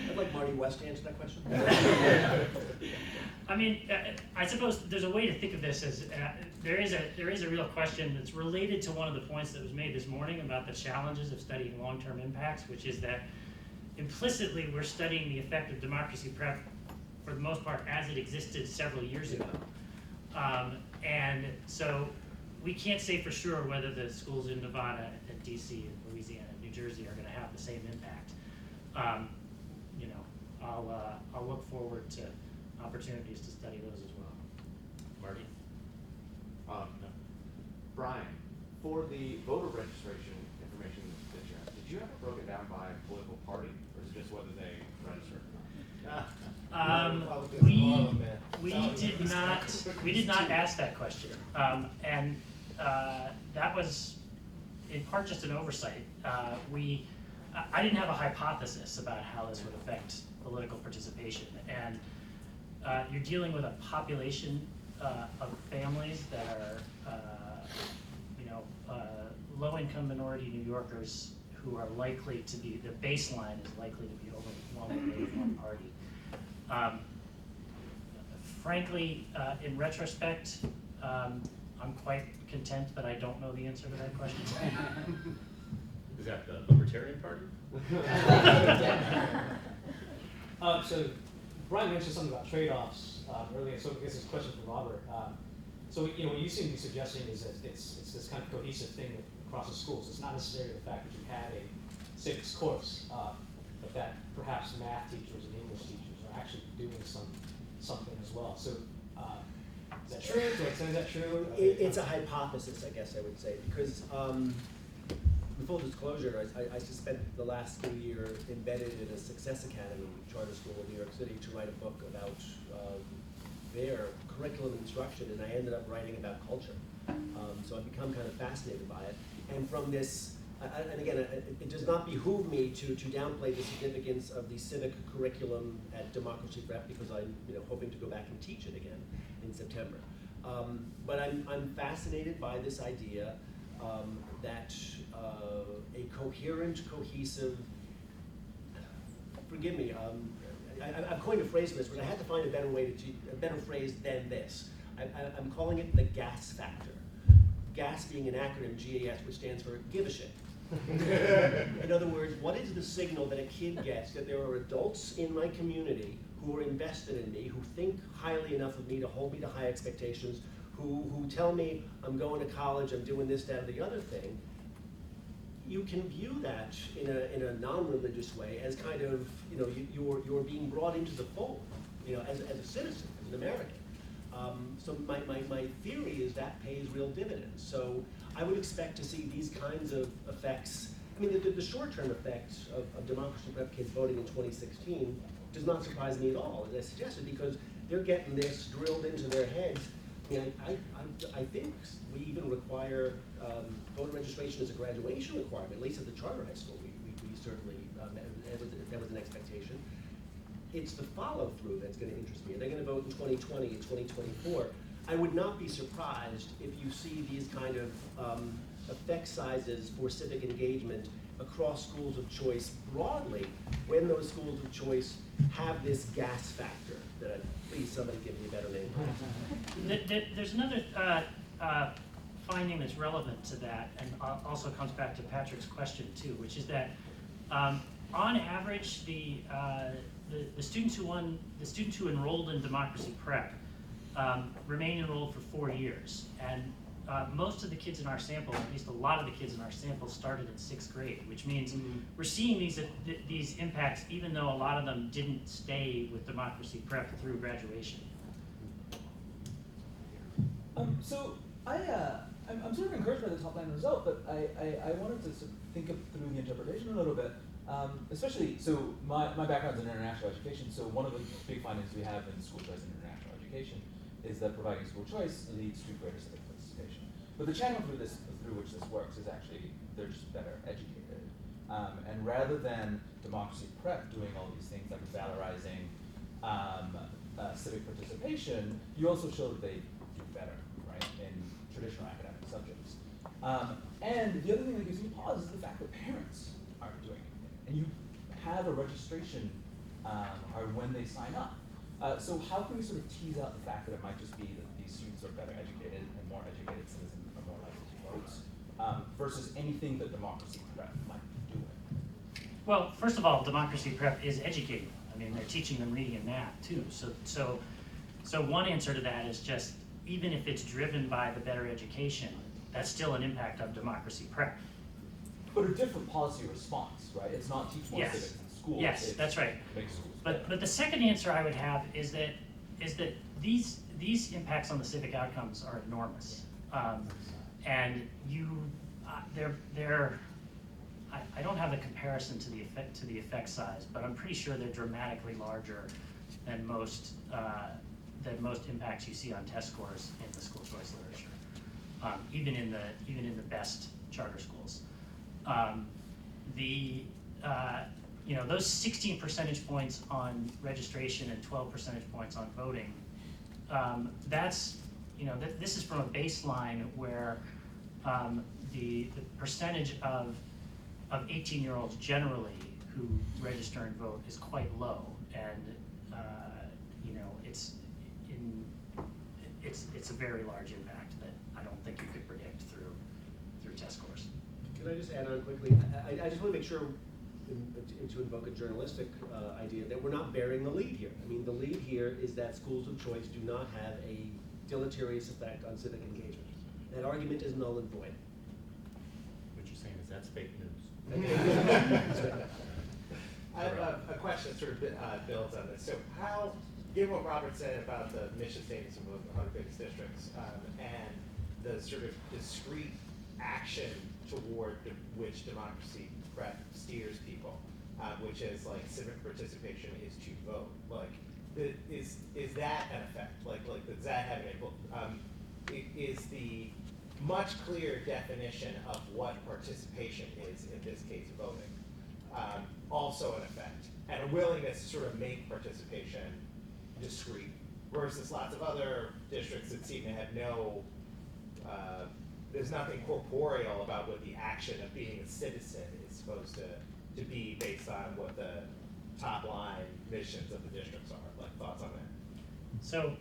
I'd like Marty West to answer that question. I mean, I suppose there's a way to think of this as there is a real question that's related to one of the points that was made this morning about the challenges of studying long-term impacts, which is that implicitly we're studying the effect of Democracy Prep for the most part as it existed several years ago. And so we can't say for sure whether the schools in Nevada and DC and Louisiana and New Jersey are going to have the same impact. You know, I'll look forward to opportunities to study those as well. Marty? No. Brian, for the voter registration information that you have, did you have it broken down by political party, or is it just whether they register or not? We did not ask that question, and that was in part just an oversight. I didn't have a hypothesis about how this would affect political participation, and you're dealing with a population of families that are, low-income minority New Yorkers who are likely to be, the baseline is likely to be overwhelmingly with one party. Frankly, in retrospect, I'm quite content that I don't know the answer to that question. Is that the Libertarian Party? So Brian mentioned something about trade-offs earlier, so I guess this question for Robert. So what you seem to be suggesting is that it's this kind of cohesive thing that crosses schools. It's not necessarily the fact that you had a civics course, but that perhaps math teachers and English teachers are actually doing something as well. So is that true? To what extent is that true? It's a hypothesis, I guess I would say, because in full disclosure, I just spent the last school year embedded in a Success Academy charter school in New York City to write a book about their curriculum instruction, and I ended up writing about culture. So I've become kind of fascinated by it. And from this, and again, it does not behoove me to downplay the significance of the civic curriculum at Democracy Prep, because I'm hoping to go back and teach it again in September. But I'm fascinated by this idea that a coherent, cohesive, forgive me, I've coined a phrase for this, but I had to find a better phrase than this. I'm calling it the GAS factor. GAS being an acronym, GAS, which stands for give a shit. In other words, what is the signal that a kid gets that there are adults in my community who are invested in me, who think highly enough of me to hold me to high expectations, who tell me I'm going to college, I'm doing this, that, or the other thing? You can view that in a non-religious way as kind of, you're being brought into the fold, as a citizen, as an American. So my theory is that pays real dividends. So I would expect to see these kinds of effects. I mean, the short-term effect of Democracy Prep kids voting in 2016 does not surprise me at all, as I suggested, because they're getting this drilled into their heads. I mean, I think we even require voter registration as a graduation requirement, at least at the charter high school. We certainly, that was an expectation. It's the follow-through that's going to interest me. Are they going to vote in 2020, in 2024? I would not be surprised if you see these kind of effect sizes for civic engagement across schools of choice broadly, when those schools of choice have this GAS factor that please somebody give me a better name. There's another finding that's relevant to that, and also comes back to Patrick's question too, which is that on average, the students who enrolled in Democracy Prep remain enrolled for 4 years, and most of the kids in our sample, at least a lot of the kids in our sample, started in 6th grade, which means we're seeing these impacts even though a lot of them didn't stay with Democracy Prep through graduation. So I'm sort of encouraged by the top line result, but I wanted to sort of think through the interpretation a little bit. Especially, so my background's in international education, so one of the big findings we have in school choice and international education is that providing school choice leads to greater civic participation. But the channel through which this works is actually they're just better educated. And rather than Democracy Prep doing all these things like valorizing civic participation, you also show that they do better, right, in traditional academic subjects. And the other thing that gives me pause is the fact that parents aren't doing it. And you have a registration or when they sign up. So how can we sort of tease out the fact that it might just be that these students are better educated and more educated citizens are more likely to vote versus anything that Democracy Prep might be doing? Well, first of all, Democracy Prep is educating. I mean, they're teaching them reading and math too. So one answer to that is just, even if it's driven by the better education, that's still an impact of Democracy Prep. But a different policy response, right? It's not teach more civics in schools. Yes, that's right. Make schools But the second answer I would have is that these impacts on the civic outcomes are enormous, and I don't have the comparison to the effect size, but I'm pretty sure they're dramatically larger than most impacts you see on test scores in the school choice literature, even in the best charter schools. Those 16 percentage points on registration and 12 percentage points on voting, this is from a baseline where the percentage of 18-year-olds generally who register and vote is quite low, and it's a very large impact that I don't think you could predict through test scores. Can I just add on quickly? I just want to make sure, to invoke a journalistic idea, that we're not bearing the lead here. I mean, the lead here is that schools of choice do not have a deleterious effect on civic engagement. That argument is null and void. What you're saying is that's fake news. I have a question that sort of builds on this. So how, given what Robert said about the mission statements of 100 biggest districts and the sort of discrete action toward which democracy prep steers people, which is like civic participation is to vote. Like, is that an effect? Like does that have an is the much clearer definition of what participation is, in this case voting, also an effect, and a willingness to sort of make participation discrete, versus lots of other districts that seem to have no, there's nothing corporeal about what the action of being a citizen is supposed to be based on what the top line missions of the districts are. Like, thoughts on that? So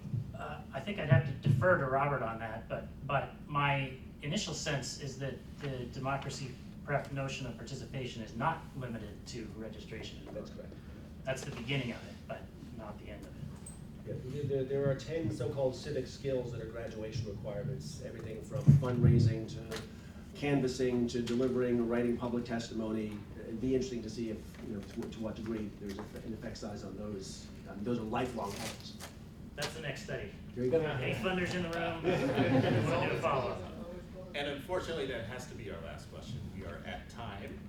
I think I'd have to defer to Robert on that, but my initial sense is that the democracy prep notion of participation is not limited to registration and That's voting. correct. That's the beginning of it, but not the end of it. Yeah, there are 10 so-called civic skills that are graduation requirements, everything from fundraising to canvassing to delivering, writing public testimony. It'd be interesting to see if, to what degree there's an effect size on those. Those are lifelong habits. That's the next study. There you go. Any funders in the room? We'll do a follow-up. And unfortunately, that has to be our last question. We are at time.